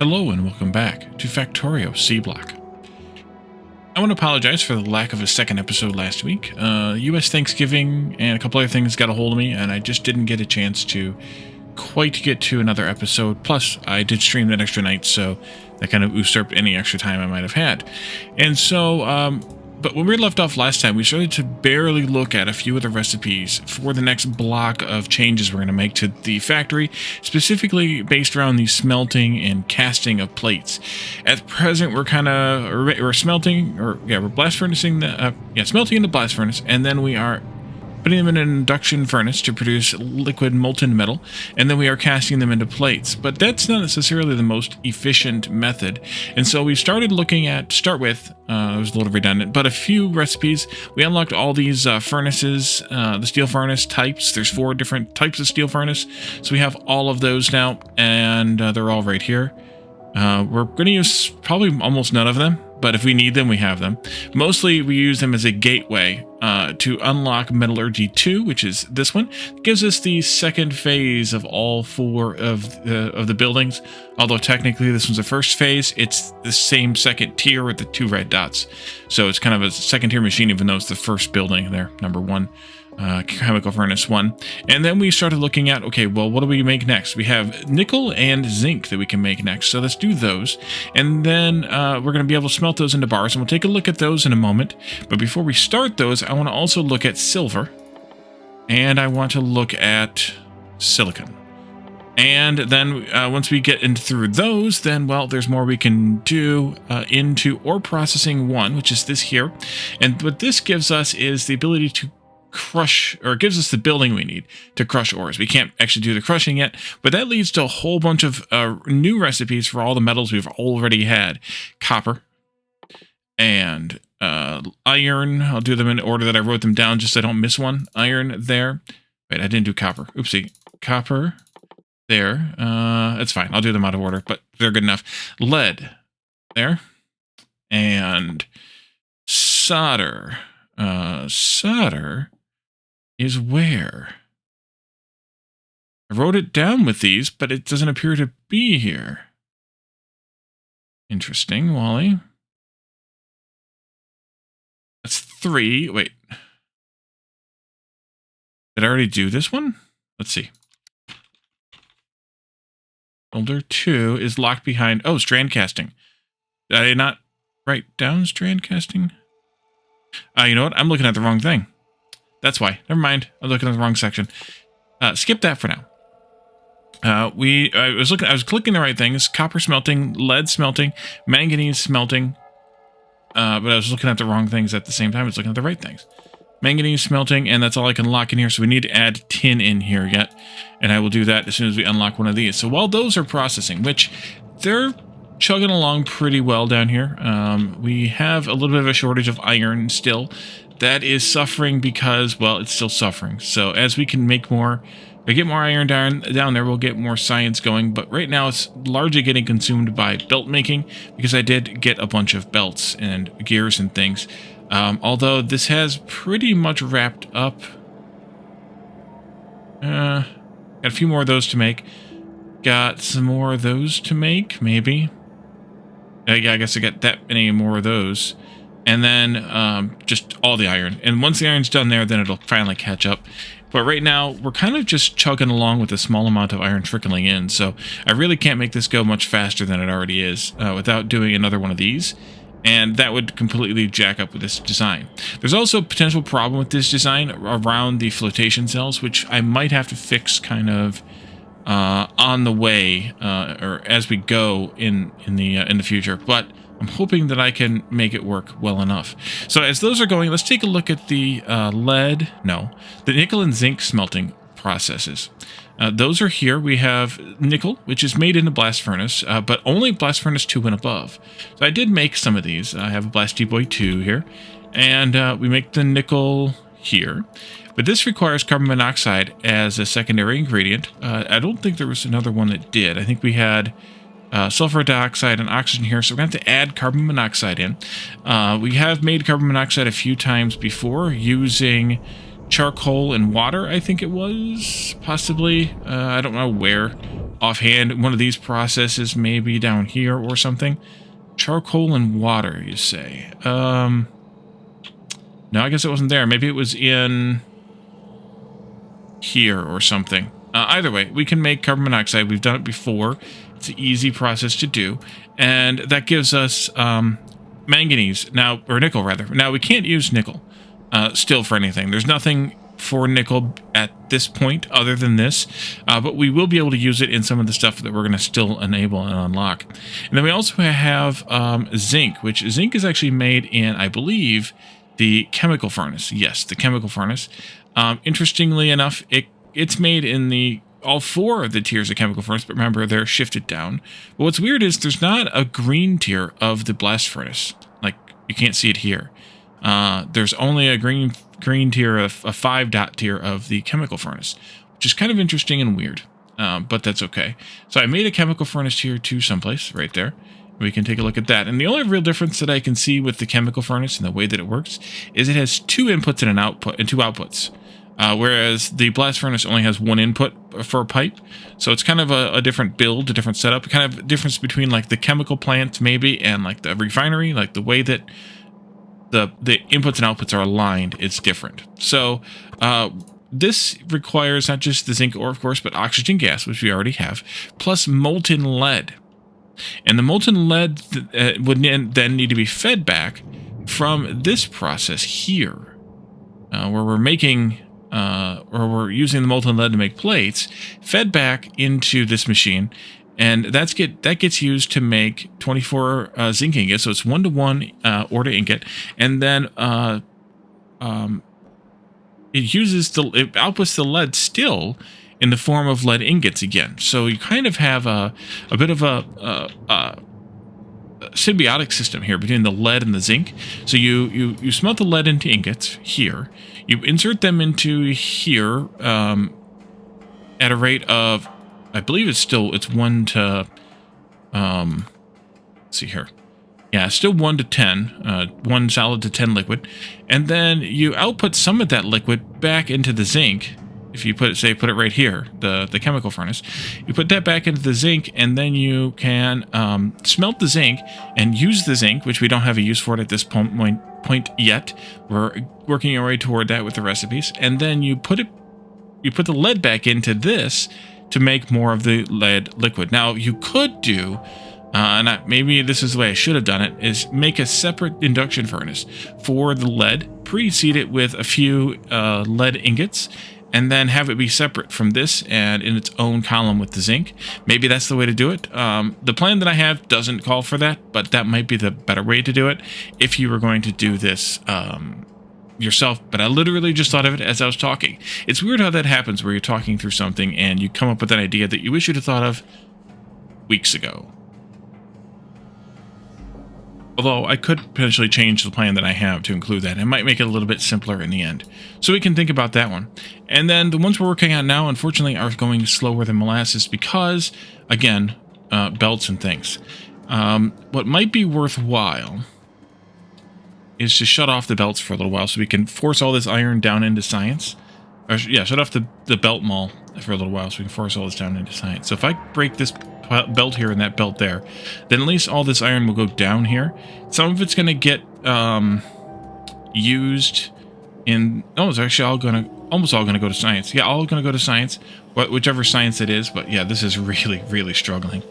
Hello and welcome back to Factorio C Block. I want to apologize for the lack of a second episode last week. US Thanksgiving and a couple other things got a hold of me, and I just didn't get a chance to quite get to another episode. Plus, I did stream that extra night, so that kind of usurped any extra time I might have had. And so, but when we left off last time, we started to barely look at a few of the recipes for the next block of changes we're going to make to the factory, specifically based around the smelting and casting of plates. At present, we're smelting, we're blast furnacing smelting in the blast furnace, and then we are putting them in an induction furnace to produce liquid molten metal, and then we are casting them into plates. But that's not necessarily the most efficient method, and so we started looking at, it was a little redundant, but a few recipes. We unlocked all these furnaces, the steel furnace types. There's 4 different types of steel furnace, so we have all of those now, and they're all right here. We're going to use probably almost none of them, but if we need them, we have them. Mostly, we use them as a gateway to unlock Metallurgy 2, which is this one. It gives us the second phase of all 4 of the buildings. Although technically, this one's the first phase. It's the same second tier with the 2 red dots. So it's kind of a second tier machine, even though it's the first building there, number 1. Chemical furnace 1. And then we started looking at, okay, well, what do we make next? We have nickel and zinc that we can make next, so let's do those. And then we're going to be able to smelt those into bars, and we'll take a look at those in a moment. But before we start those, I want to also look at silver, and I want to look at silicon. And then once we get through those, then, well, there's more we can do into ore processing 1, which is this here. And what this gives us is the ability to crush, or it gives us the building we need to crush ores. We can't actually do the crushing yet, but that leads to a whole bunch of new recipes for all the metals we've already had. Copper and iron. I'll do them in order that I wrote them down just so I don't miss one. Iron there. Wait, I didn't do copper. Oopsie. Copper there. It's fine. I'll do them out of order, but they're good enough. Lead there. And solder. Solder is where? I wrote it down with these, but it doesn't appear to be here. Interesting, Wally. That's 3. Wait. Did I already do this one? Let's see. Folder 2 is locked behind... Oh, strand casting. Did I not write down strand casting? You know what? I'm looking at the wrong thing. That's why. Never mind. I'm looking at the wrong section. Skip that for now. I was clicking the right things. Copper smelting, lead smelting, manganese smelting. But I was looking at the wrong things at the same time. I was looking at the right things. Manganese smelting, and that's all I can lock in here. So we need to add tin in here yet. And I will do that as soon as we unlock one of these. So while those are processing, which they're chugging along pretty well down here. We have a little bit of a shortage of iron still. That is suffering because, well, it's still suffering. So as we can make more, we get more iron down there, we'll get more science going. But right now it's largely getting consumed by belt making because I did get a bunch of belts and gears and things. Although this has pretty much wrapped up. Got a few more of those to make. Got some more of those to make, maybe. Yeah, I guess I got that many more of those. And then just all the iron. And once the iron's done there, then it'll finally catch up. But right now, we're kind of just chugging along with a small amount of iron trickling in. So I really can't make this go much faster than it already is without doing another one of these. And that would completely jack up with this design. There's also a potential problem with this design around the flotation cells, which I might have to fix kind of on the way or as we go in the future, but I'm hoping that I can make it work well enough. So as those are going, let's take a look at the the nickel and zinc smelting processes. Those are here. We have nickel, which is made in the blast furnace, but only blast furnace 2 and above. So I did make some of these. I have a Blasty Boy 2 here, and we make the nickel here. But this requires carbon monoxide as a secondary ingredient. I don't think there was another one that did. I think we had sulfur dioxide and oxygen here, so we're going to have to add carbon monoxide in. We have made carbon monoxide a few times before using charcoal and water, I think it was, possibly. I don't know where. Offhand, one of these processes maybe down here or something. Charcoal and water, you say. No, I guess it wasn't there. Maybe it was in here or something. Either way, we can make carbon monoxide. We've done it before. It's an easy process to do. And that gives us manganese, now, or nickel rather. Now, we can't use nickel still for anything. There's nothing for nickel at this point other than this, but we will be able to use it in some of the stuff that we're going to still enable and unlock. And then we also have zinc, which zinc is actually made in, I believe, the chemical furnace. Yes, the chemical furnace. Interestingly enough, it's made in all 4 of the tiers of chemical furnace, but remember, they're shifted down. But what's weird is there's not a green tier of the blast furnace. Like, you can't see it here. There's only a green tier, a 5-dot tier of the chemical furnace, which is kind of interesting and weird, but that's okay. So I made a chemical furnace tier 2 someplace right there. We can take a look at that. And the only real difference that I can see with the chemical furnace and the way that it works is it has 2 inputs and an output and 2 outputs. Whereas the blast furnace only has 1 input for a pipe. So it's kind of a different build, a different setup, kind of difference between like the chemical plant maybe and like the refinery, like the way that the inputs and outputs are aligned, it's different. So this requires not just the zinc ore, of course, but oxygen gas, which we already have, plus molten lead. And the molten lead would then need to be fed back from this process here, where we're making, or we're using the molten lead to make plates, fed back into this machine. And that gets used to make 24 zinc ingots, so it's 1-to-1 ore to ingot, and then it outputs the lead still in the form of lead ingots again. So you kind of have a bit of a symbiotic system here between the lead and the zinc. So you smelt the lead into ingots here, you insert them into here at a rate of, I believe it's 1 to, let's see here. Yeah, still 1 to 10, 1 solid to 10 liquid. And then you output some of that liquid back into the zinc. If you put it right here, the chemical furnace, you put that back into the zinc, and then you can smelt the zinc and use the zinc, which we don't have a use for it at this point yet. We're working our way toward that with the recipes. And then you put the lead back into this to make more of the lead liquid. Now, you could do, and maybe this is the way I should have done it, is make a separate induction furnace for the lead, pre-seed it with a few lead ingots, and then have it be separate from this and in its own column with the zinc. Maybe that's the way to do it. The plan that I have doesn't call for that, but that might be the better way to do it if you were going to do this yourself. But I literally just thought of it as I was talking. It's weird how that happens, where you're talking through something and you come up with an idea that you wish you'd have thought of weeks ago. Although I could potentially change the plan that I have to include that. It might make it a little bit simpler in the end. So we can think about that one. And then the ones we're working on now, unfortunately, are going slower than molasses because, again, belts and things. What might be worthwhile is to shut off the belts for a little while so we can force all this iron down into science. Or, yeah, shut off the belt maul for a little while so we can force all this down into science. So if I break this belt here and that belt there, then at least all this iron will go down here. Some of it's going to get used in... Oh, it's actually almost all going to go to science. Yeah, all going to go to science, whichever science it is. But yeah, this is really, really struggling.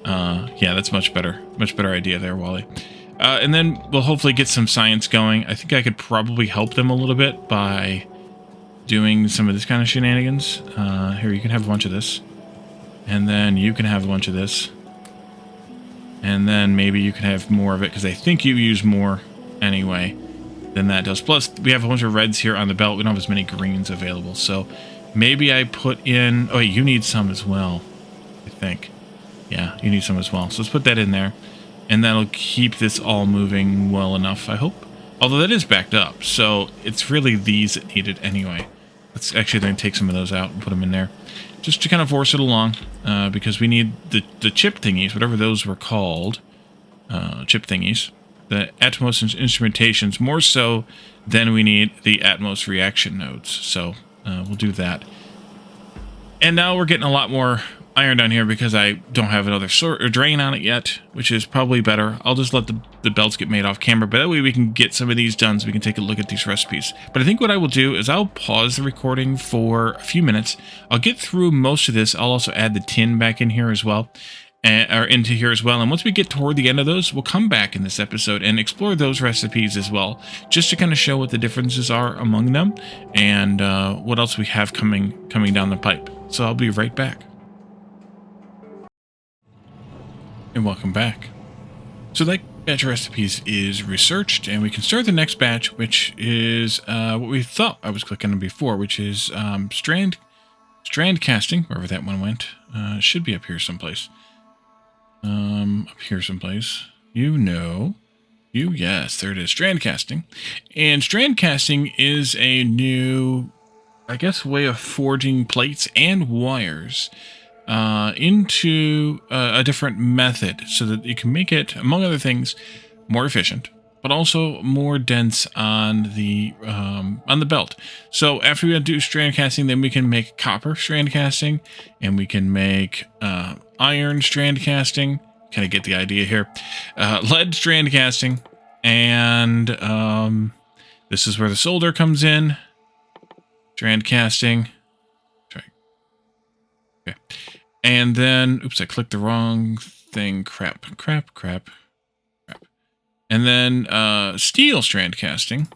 Yeah, that's much better idea there, Wally. And then we'll hopefully get some science going. I think I could probably help them a little bit by doing some of this kind of shenanigans. Here, you can have a bunch of this. And then you can have a bunch of this. And then maybe you can have more of it, because I think you use more anyway than that does. Plus, we have a bunch of reds here on the belt. We don't have as many greens available. So maybe I put in... Oh, wait, you need some as well, I think. Yeah, you need some as well. So let's put that in there. And that'll keep this all moving well enough, I hope. Although that is backed up, so it's really these that need it anyway. Let's actually then take some of those out and put them in there, just to kind of force it along, because we need the chip thingies, whatever those were called, chip thingies. the Atmos instrumentations more so than we need the Atmos reaction nodes. So we'll do that. And now we're getting a lot more iron down here because I don't have another sort or drain on it yet, which is probably better. I'll just let the belts get made off camera, but that way we can get some of these done so we can take a look at these recipes. But I think what I will do is I'll pause the recording for a few minutes. I'll get through most of this. I'll also add the tin back in here as well, or into here as well. And once we get toward the end of those, we'll come back in this episode and explore those recipes as well, just to kind of show what the differences are among them and what else we have coming down the pipe. So I'll be right back. And welcome back. So that batch of recipes is researched, and we can start the next batch, which is what we thought I was clicking on before, which is strand casting, wherever that one went. It should be up here someplace. Up here someplace. Yes, there it is. Strand casting. And strand casting is a new, I guess, way of forging plates and wires into a different method so that you can make it, among other things, more efficient, but also more dense on the belt. So after we do strand casting, then we can make copper strand casting, and we can make iron strand casting. Kind of get the idea here. Lead strand casting, and this is where the solder comes in. Strand casting. Okay. And then, oops, I clicked the wrong thing. Crap. And then steel strand casting.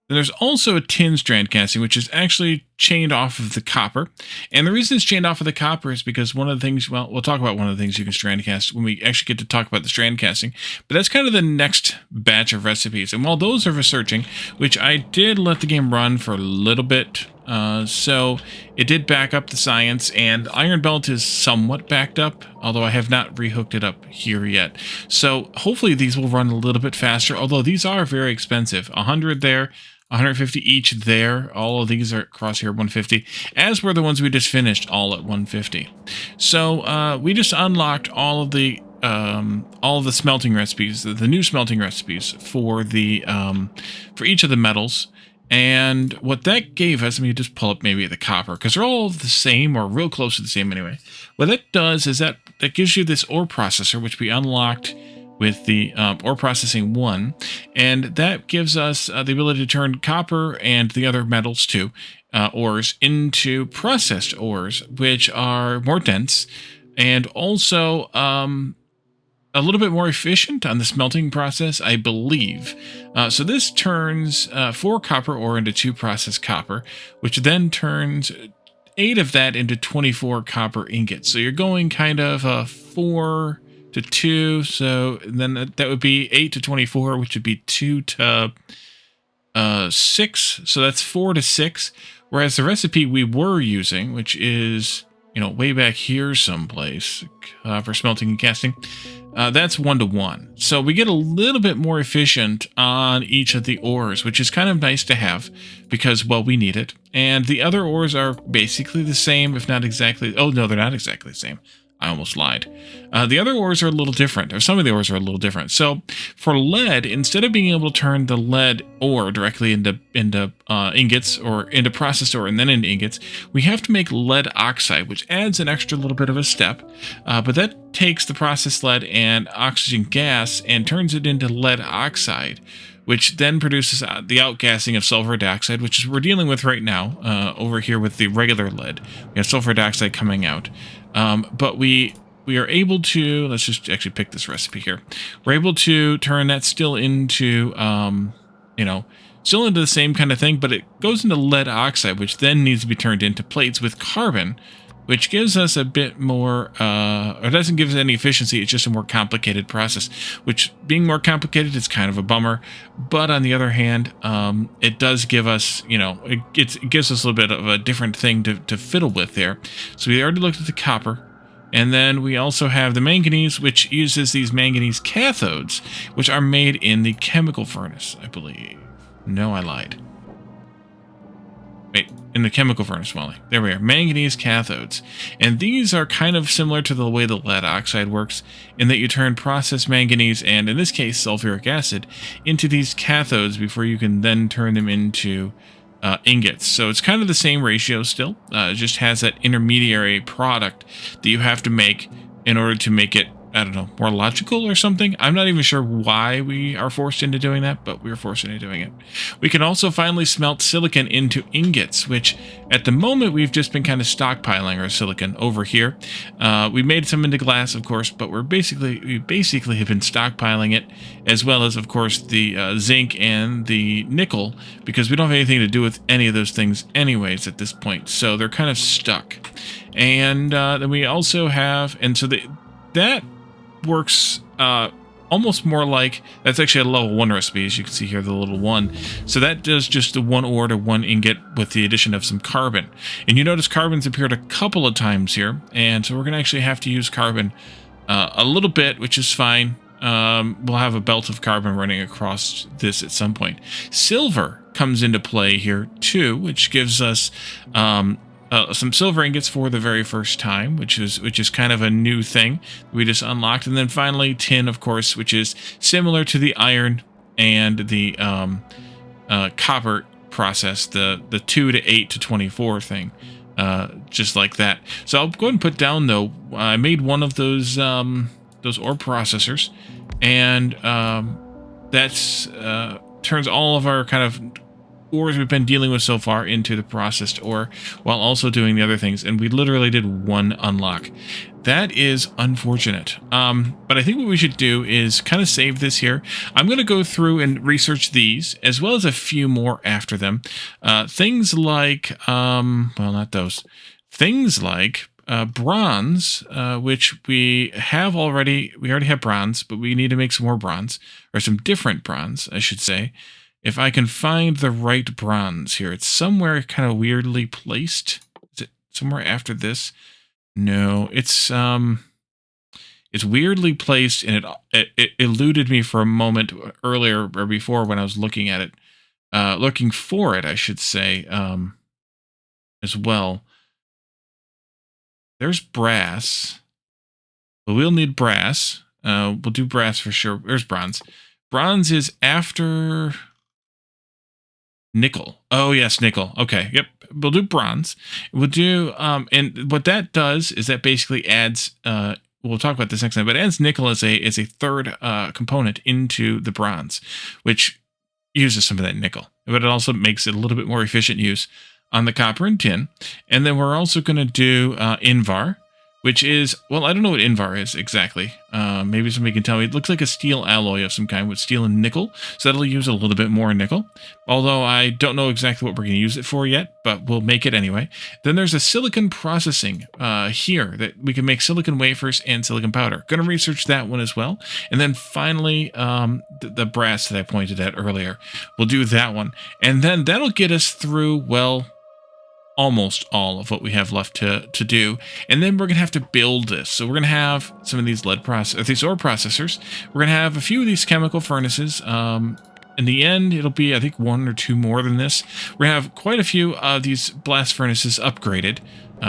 Then there's also a tin strand casting, which is actually chained off of the copper. And the reason it's chained off of the copper is because one of the things, well, we'll talk about one of the things you can strand cast when we actually get to talk about the strand casting. But that's kind of the next batch of recipes. And while those are researching, which I did let the game run for a little bit, so it did back up the science, and Iron Belt is somewhat backed up, although I have not rehooked it up here yet. So hopefully these will run a little bit faster, although these are very expensive. 100 there, 150 each there. All of these are across here 150, as were the ones we just finished, all at 150. So we just unlocked all of the smelting recipes, the new smelting recipes for the for each of the metals. And what that gave us, let me just pull up maybe the copper, because they're all the same, or real close to the same anyway. What that does is that gives you this ore processor, which we unlocked with the ore processing 1, and that gives us the ability to turn copper and the other metals too, ores, into processed ores, which are more dense and also a little bit more efficient on the smelting process, I believe. So this turns 4 copper ore into 2 processed copper, which then turns 8 of that into 24 copper ingots. So you're going kind of 4 to 2, so then that would be 8 to 24, which would be 2 to 6, so that's 4 to 6, whereas the recipe we were using, which is, way back here someplace, for smelting and casting, that's 1 to 1. So we get a little bit more efficient on each of the ores, which is kind of nice to have because, well, we need it. And the other ores are basically the same, if not exactly. Oh, no, they're not exactly the same. I almost lied. The other ores are a little different, or some of the ores are a little different. So for lead, instead of being able to turn the lead ore directly into ingots, or into processed ore and then into ingots, we have to make lead oxide, which adds an extra little bit of a step. But that takes the processed lead and oxygen gas and turns it into lead oxide, which then produces the outgassing of sulfur dioxide, which is we're dealing with right now over here with the regular lead. We have sulfur dioxide coming out. But we are able to, let's just actually pick this recipe here. We're able to turn that still into, still into the same kind of thing, but it goes into lead oxide, which then needs to be turned into plates with carbon, which gives us a bit more, or doesn't give us any efficiency. It's just a more complicated process, which being more complicated is kind of a bummer. But on the other hand, it does give us, it gives us a little bit of a different thing to fiddle with there. So we already looked at the copper. And then we also have the manganese, which uses these manganese cathodes, which are made in the chemical furnace, I believe. No, I lied. Wait, in the chemical furnace moly. There we are. Manganese cathodes. And these are kind of similar to the way the lead oxide works, in that you turn processed manganese, and in this case sulfuric acid, into these cathodes before you can then turn them into ingots. So it's kind of the same ratio still. It just has that intermediary product that you have to make in order to make it, I don't know, more logical or something. I'm not even sure why we are forced into doing that, but we're forced into doing it. We can also finally smelt silicon into ingots, which at the moment we've just been kind of stockpiling our silicon over here. We made some into glass, of course, but we basically have been stockpiling it, as well as, of course, the zinc and the nickel, because we don't have anything to do with any of those things anyways at this point. So they're kind of stuck. And then we also have, and so that works almost more like, that's actually a level 1 recipe, as you can see here, the little 1. So that does just the 1 ore to 1 ingot with the addition of some carbon. And you notice carbon's appeared a couple of times here, and so we're going to actually have to use carbon a little bit, which is fine. We'll have a belt of carbon running across this at some point. Silver comes into play here too, which gives us some silver ingots for the very first time, which is kind of a new thing we just unlocked. And then finally tin, of course, which is similar to the iron and the copper process, the 2 to 8 to 24 thing, just like that. So I'll go ahead and put down, though, I made one of those ore processors, and that's turns all of our kind of ores we've been dealing with so far into the processed ore, while also doing the other things, and we literally did 1 unlock. That is unfortunate. But I think what we should do is kind of save this here. I'm going to go through and research these, as well as a few more after them. Things like, well, not those. Things like bronze, which we have already. We already have bronze, but we need to make some more bronze, or some different bronze, I should say. If I can find the right bronze here. It's somewhere kind of weirdly placed. Is it somewhere after this? No, it's weirdly placed, and it eluded me for a moment earlier, or before, when I was looking at it. Looking for it, I should say, as well. There's brass. But we'll need brass. We'll do brass for sure. There's bronze. Bronze is after nickel. Oh, yes, nickel. Okay, yep. We'll do bronze. We'll do, and what that does is that basically adds, we'll talk about this next time, but it adds nickel as a third component into the bronze, which uses some of that nickel. But it also makes it a little bit more efficient use on the copper and tin. And then we're also going to do Invar, which is, well, I don't know what Invar is exactly. Maybe somebody can tell me. It looks like a steel alloy of some kind with steel and nickel, so that'll use a little bit more nickel. Although I don't know exactly what we're going to use it for yet, but we'll make it anyway. Then there's a silicon processing here that we can make silicon wafers and silicon powder. Going to research that one as well. And then finally, the brass that I pointed at earlier. We'll do that one. And then that'll get us through, well, almost all of what we have left to do, and then we're gonna have to build this. So we're gonna have some of these these ore processors. We're gonna have a few of these chemical furnaces. In the end, it'll be, I think, 1 or 2 more than this. We're gonna have quite a few of these blast furnaces upgraded,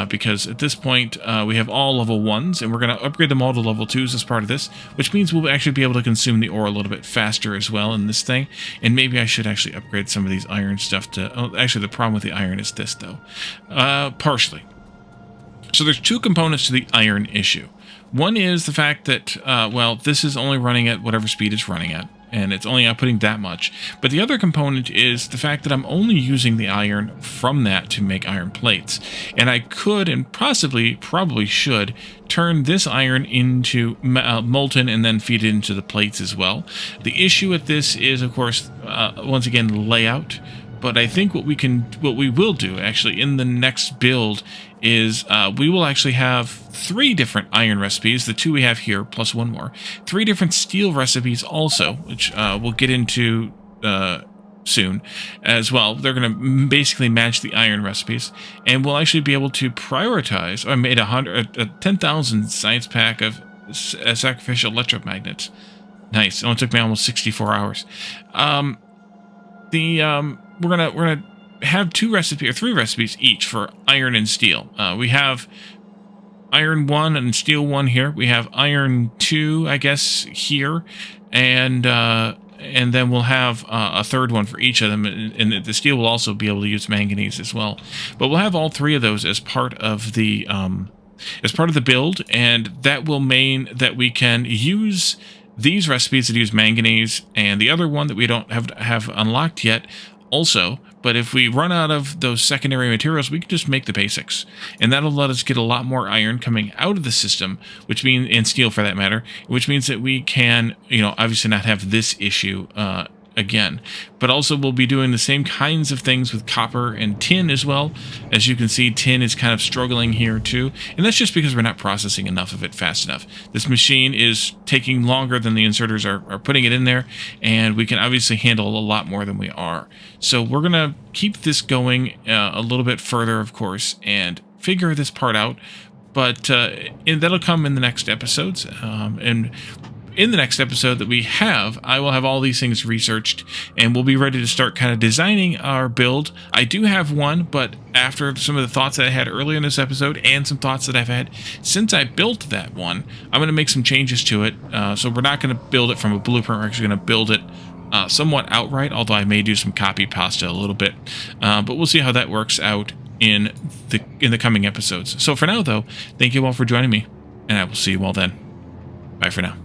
because at this point we have all level 1s, and we're going to upgrade them all to level 2s as part of this, which means we'll actually be able to consume the ore a little bit faster as well in this thing. And maybe I should actually upgrade some of these iron stuff to... Oh, actually, the problem with the iron is this, though. Partially. So there's 2 components to the iron issue. One is the fact that, well, this is only running at whatever speed it's running at, and it's only outputting that much. But the other component is the fact that I'm only using the iron from that to make iron plates. And I could, and probably should, turn this iron into molten and then feed it into the plates as well. The issue with this is, of course, once again, layout. But I think what we will do actually in the next build is we will actually have 3 different iron recipes, the 2 we have here plus 1 more, 3 different steel recipes also, which we'll get into soon as well. They're going to basically match the iron recipes, and we'll actually be able to prioritize. I made a 10,000 science pack of sacrificial electromagnets. Nice. It only took me almost 64 hours. We're gonna have 2 recipes or 3 recipes each for iron and steel. We have iron 1 and steel 1 here. We have iron 2, I guess, here, and then we'll have a third one for each of them, and the steel will also be able to use manganese as well. But we'll have all 3 of those as part of the build, and that will mean that we can use these recipes that use manganese, and the other one that we don't have unlocked yet also. But if we run out of those secondary materials, we can just make the basics, and that'll let us get a lot more iron coming out of the system, which means, and steel for that matter, which means that we can, obviously not have this issue again. But also we'll be doing the same kinds of things with copper and tin as well. As you can see, tin is kind of struggling here too, and that's just because we're not processing enough of it fast enough. This machine is taking longer than the inserters are putting it in there, and we can obviously handle a lot more than we are. So we're gonna keep this going a little bit further, of course, and figure this part out, but and that'll come in the next episodes. And in the next episode that we have, I will have all these things researched, and we'll be ready to start kind of designing our build. I do have one, but after some of the thoughts that I had earlier in this episode and some thoughts that I've had since I built that one, I'm going to make some changes to it. So we're not going to build it from a blueprint. We're actually going to build it somewhat outright, although I may do some copy pasta a little bit. But we'll see how that works out in the coming episodes. So for now, though, thank you all for joining me, and I will see you all then. Bye for now.